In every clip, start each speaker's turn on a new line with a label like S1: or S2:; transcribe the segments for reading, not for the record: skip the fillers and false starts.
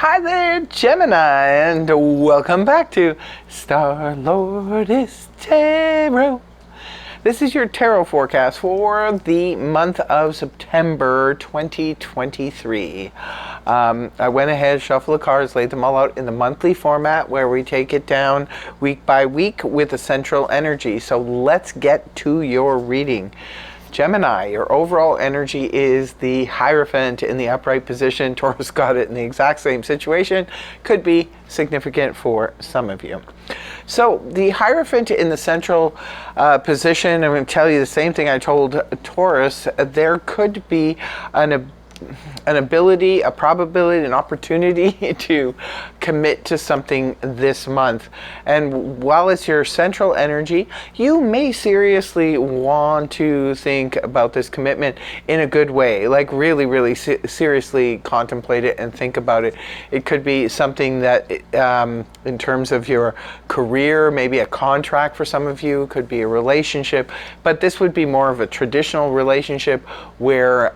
S1: Hi there, Gemini, and welcome back to Star Lord is Tarot. This is your tarot forecast for the month of September 2023. I went ahead, shuffled the cards, laid them all out in the monthly format where we take it down week by week with a central energy. So let's get to your reading. Gemini, your overall energy is the Hierophant in the upright position. Taurus got it in the exact same situation. Could be significant for some of you. So the Hierophant in the central position, I'm going to tell you the same thing I told Taurus. There could be an ability, a probability, an opportunity to commit to something this month. And while it's your central energy, you may seriously want to think about this commitment in a good way, like really seriously contemplate it and think about it. It could be something that in terms of your career, maybe a contract for some of you, could be a relationship, but this would be more of a traditional relationship where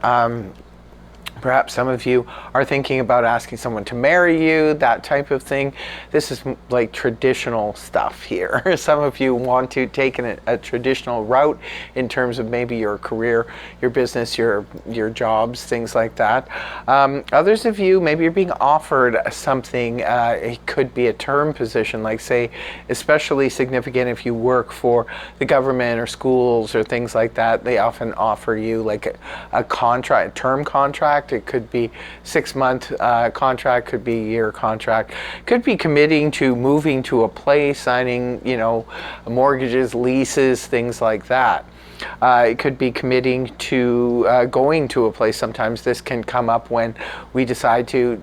S1: perhaps some of you are thinking about asking someone to marry you, that type of thing. This is like traditional stuff here. Some of you want to take a traditional route in terms of maybe your career, your business, your jobs, things like that. Others of you, maybe you're being offered something. It could be a term position, like say, especially significant if you work for the government or schools or things like that. They often offer you like a contract, a term contract. It could be 6-month contract, could be a year contract, could be committing to moving to a place, signing, mortgages, leases, things like that. It could be committing to going to a place. Sometimes this can come up when we decide to,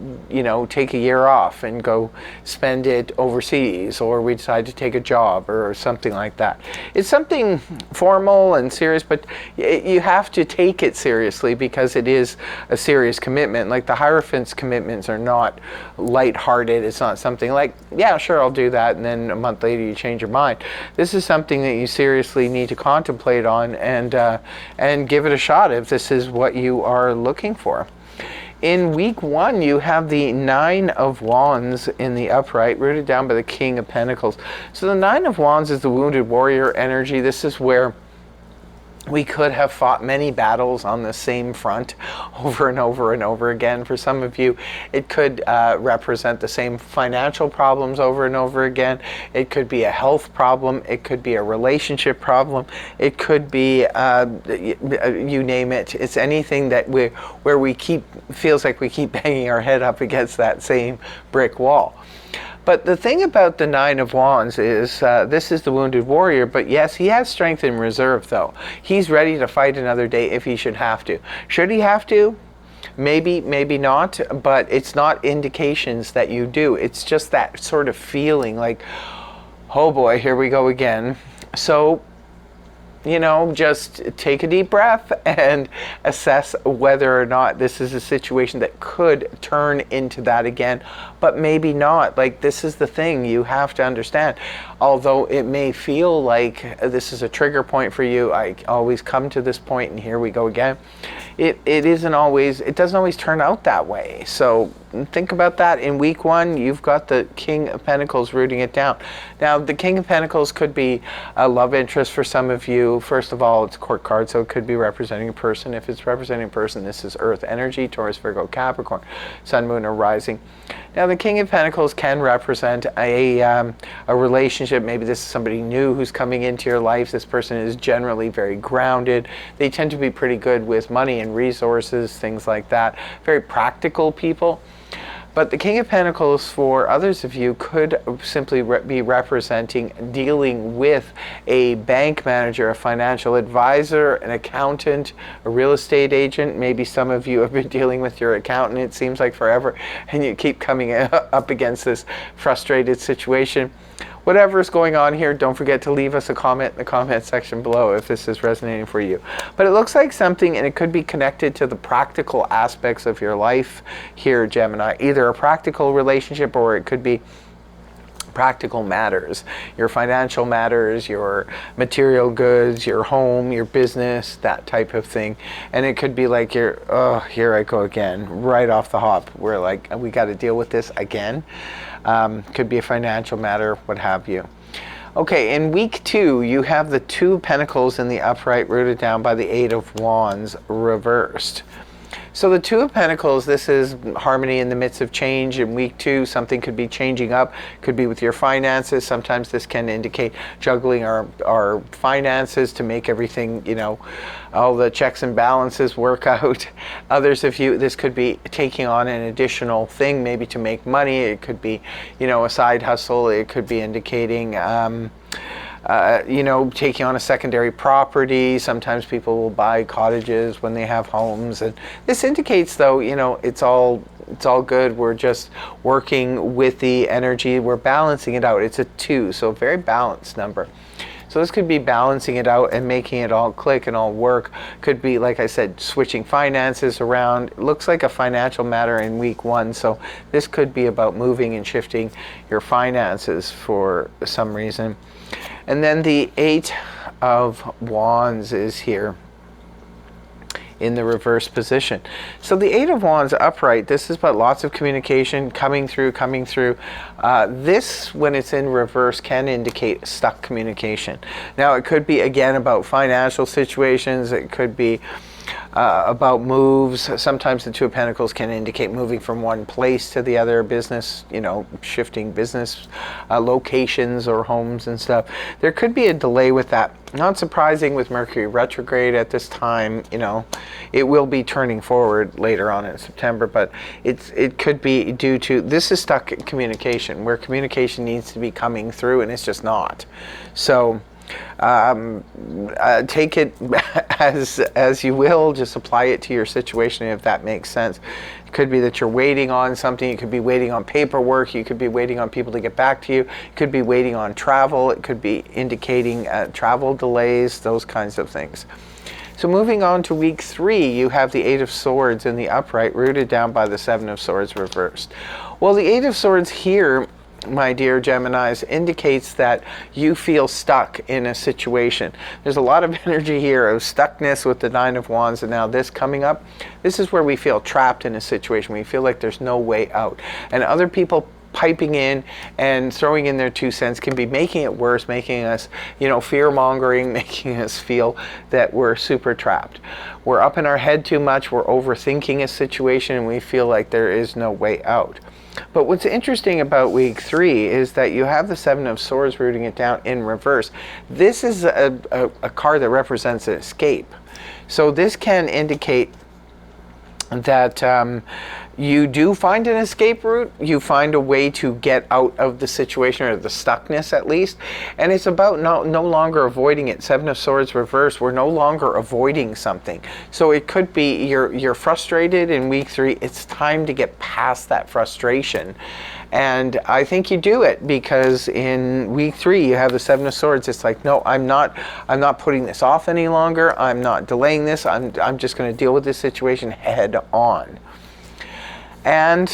S1: take a year off and go spend it overseas, or we decide to take a job or something like that. It's something formal and serious, but you have to take it seriously because it is a serious commitment. Like the Hierophant's commitments are not lighthearted. It's not something like, yeah, sure, I'll do that, and then a month later you change your mind. This is something that you seriously need to contemplate on and give it a shot if this is what you are looking for. In week 1, you have the 9 of Wands in the upright, rooted down by the King of Pentacles. So the 9 of Wands is the wounded warrior energy. This is where we could have fought many battles on the same front over and over and over again. For some of you, it could represent the same financial problems over and over again. It could be a health problem. It could be a relationship problem. It could be, you name it. It's anything that where we feels like we keep banging our head up against that same brick wall. But the thing about the 9 of Wands is this is the wounded warrior, but yes, he has strength in reserve, though. He's ready to fight another day if he should have to. Should he have to? Maybe, maybe not, but it's not indications that you do. It's just that sort of feeling like, oh boy, here we go again. So, just take a deep breath and assess whether or not this is a situation that could turn into that again, but maybe not. Like, this is the thing you have to understand. Although it may feel like this is a trigger point for you, I always come to this point and here we go again. It doesn't always turn out that way. So think about that. In week 1, you've got the King of Pentacles rooting it down. Now, the King of Pentacles could be a love interest for some of you. First of all, it's a court card, so it could be representing a person. If it's representing a person, this is Earth energy, Taurus, Virgo, Capricorn, Sun, Moon, or Rising. Now, the King of Pentacles can represent a relationship. Maybe this is somebody new who's coming into your life. This person is generally very grounded. They tend to be pretty good with money and resources, things like that. Very practical people. But the King of Pentacles, for others of you, could simply be representing dealing with a bank manager, a financial advisor, an accountant, a real estate agent. Maybe some of you have been dealing with your accountant, it seems like forever, and you keep coming up against this frustrated situation. Whatever is going on here, don't forget to leave us a comment in the comment section below if this is resonating for you. But it looks like something, and it could be connected to the practical aspects of your life here, Gemini. Either a practical relationship, or it could be practical matters, your financial matters, your material goods, your home, your business, that type of thing. And it could be like oh, here I go again, right off the hop. We're like, we got to deal with this again. Could be a financial matter, what have you. Okay, in week 2, you have the 2 of Pentacles in the upright, rooted down by the 8 of Wands reversed. So the 2 of Pentacles, this is harmony in the midst of change. In week 2, something could be changing up, could be with your finances. Sometimes this can indicate juggling our finances to make everything, all the checks and balances work out. Others of you, this could be taking on an additional thing, maybe to make money. It could be, a side hustle. It could be indicating, taking on a secondary property. Sometimes people will buy cottages when they have homes. And this indicates, though, it's all good. We're just working with the energy. We're balancing it out. It's a 2, so a very balanced number. So this could be balancing it out and making it all click and all work. Could be, like I said, switching finances around. It looks like a financial matter in week 1. So this could be about moving and shifting your finances for some reason. And then the 8 of Wands is here in the reverse position. So the 8 of Wands upright, this is about lots of communication coming through. This, when it's in reverse, can indicate stuck communication. Now, it could be, again, about financial situations. It could be about moves. Sometimes the 2 of Pentacles can indicate moving from one place to the other, business, shifting business locations or homes and stuff. There could be a delay with that. Not surprising with Mercury retrograde at this time. It will be turning forward later on in September, but it could be due to, this is stuck communication, where communication needs to be coming through and it's just not. So take it as you will. Just apply it to your situation if that makes sense. It could be that you're waiting on something. You could be waiting on paperwork. You could be waiting on people to get back to you. You could be waiting on travel. It could be indicating travel delays, those kinds of things. So moving on to week 3, you have the 8 of Swords in the upright, rooted down by the 7 of Swords reversed. Well, the 8 of Swords here, my dear Geminis, indicates that you feel stuck in a situation. There's a lot of energy here of stuckness with the 9 of Wands, and now this coming up. This is where we feel trapped in a situation. We feel like there's no way out. And other people piping in and throwing in their 2 cents can be making it worse, making us, fear-mongering, making us feel that we're super trapped. We're up in our head too much. We're overthinking a situation, and we feel like there is no way out. But what's interesting about week 3 is that you have the 7 of Swords rooting it down in reverse. This is a card that represents an escape. So this can indicate that you do find an escape route. You find a way to get out of the situation, or the stuckness at least. And it's about no longer avoiding it. 7 of Swords reversed. We're no longer avoiding something. So it could be you're frustrated in week 3. It's time to get past that frustration. And I think you do it, because in week 3 you have the 7 of Swords. It's like, no, I'm not putting this off any longer. I'm not delaying this. I'm just going to deal with this situation head on. And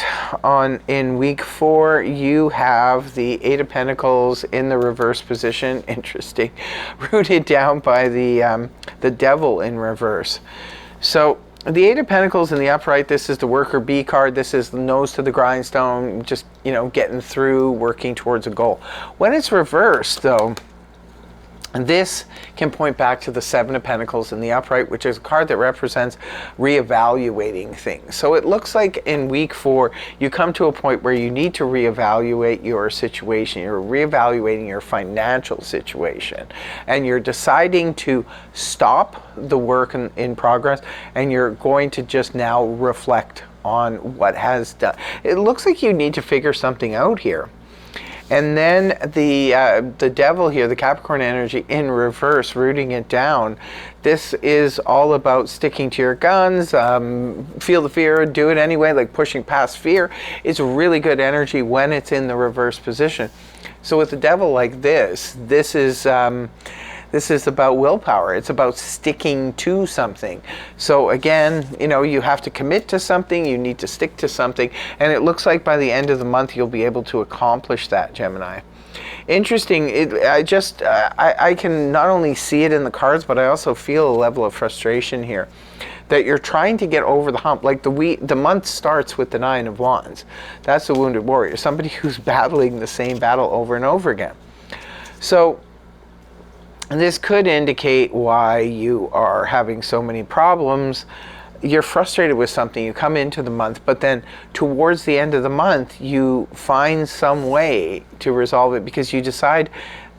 S1: in week 4, you have the 8 of Pentacles in the reverse position. Interesting, rooted down by the Devil in reverse. So the 8 of Pentacles in the upright, this is the worker bee card. This is the nose to the grindstone, just, getting through, working towards a goal. When it's reversed, though, this can point back to the 7 of Pentacles in the upright, which is a card that represents reevaluating things. So it looks like in week 4, you come to a point where you need to reevaluate your situation. You're reevaluating your financial situation, and you're deciding to stop the work in progress, and you're going to just now reflect on what has done. It looks like you need to figure something out here. And then the Devil here, the Capricorn energy in reverse, rooting it down. This is all about sticking to your guns, feel the fear, do it anyway, like pushing past fear. It's really good energy when it's in the reverse position. So with the Devil like this is This is about willpower. It's about sticking to something. So again, you have to commit to something, you need to stick to something, and it looks like by the end of the month you'll be able to accomplish that, Gemini. Interesting. I can not only see it in the cards, but I also feel a level of frustration here, that you're trying to get over the hump. Like the month starts with the Nine of Wands. That's the wounded warrior, somebody who's battling the same battle over and over again. So this could indicate why you are having so many problems. You're frustrated with something, you come into the month, but then towards the end of the month, you find some way to resolve it, because you decide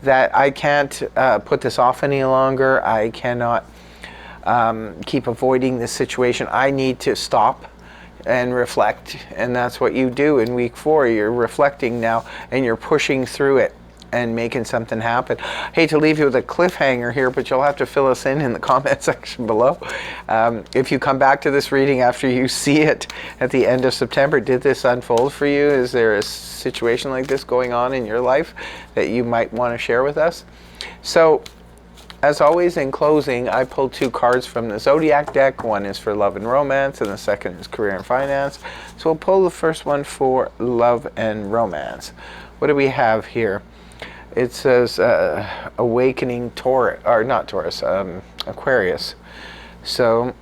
S1: that I can't put this off any longer. I cannot keep avoiding this situation. I need to stop and reflect. And that's what you do in week 4. You're reflecting now, and you're pushing through it and making something happen. I hate to leave you with a cliffhanger here, but you'll have to fill us in the comment section below. If you come back to this reading after you see it at the end of September, did this unfold for you? Is there a situation like this going on in your life that you might want to share with us? So, as always, in closing, I pulled 2 cards from the Zodiac deck. One is for love and romance, and the second is career and finance. So we'll pull the first one for love and romance. What do we have here? It says awakening Taurus, or not Taurus, Aquarius. So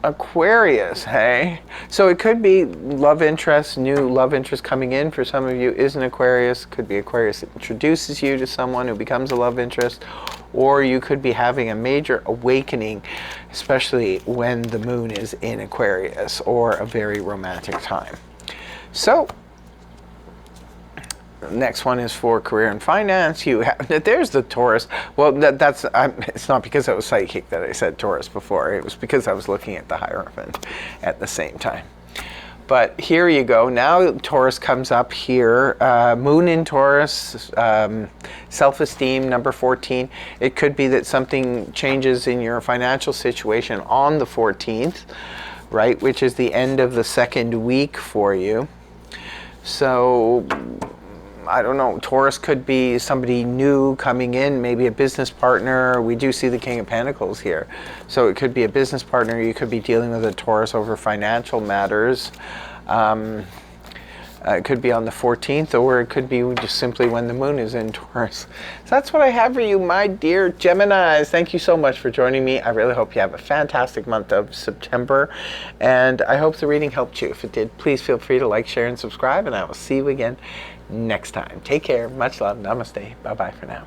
S1: Aquarius, hey? So it could be love interest, new love interest coming in. For some of you is an Aquarius. Could be Aquarius that introduces you to someone who becomes a love interest. Or you could be having a major awakening, especially when the moon is in Aquarius, or a very romantic time. So next one is for career and finance. You have, there's the Taurus. Well, it's not because I was psychic that I said Taurus before. It was because I was looking at the Hierophant at the same time. But here you go. Now Taurus comes up here. Moon in Taurus, self-esteem, number 14. It could be that something changes in your financial situation on the 14th, right, which is the end of the second week for you. So I don't know, Taurus could be somebody new coming in, maybe a business partner. We do see the King of Pentacles here. So it could be a business partner. You could be dealing with a Taurus over financial matters. It could be on the 14th, or it could be just simply when the moon is in Taurus. So that's what I have for you, my dear Geminis. Thank you so much for joining me. I really hope you have a fantastic month of September, and I hope the reading helped you. If it did, please feel free to like, share, and subscribe, and I will see you again next time. Take care. Much love. Namaste. Bye-bye for now.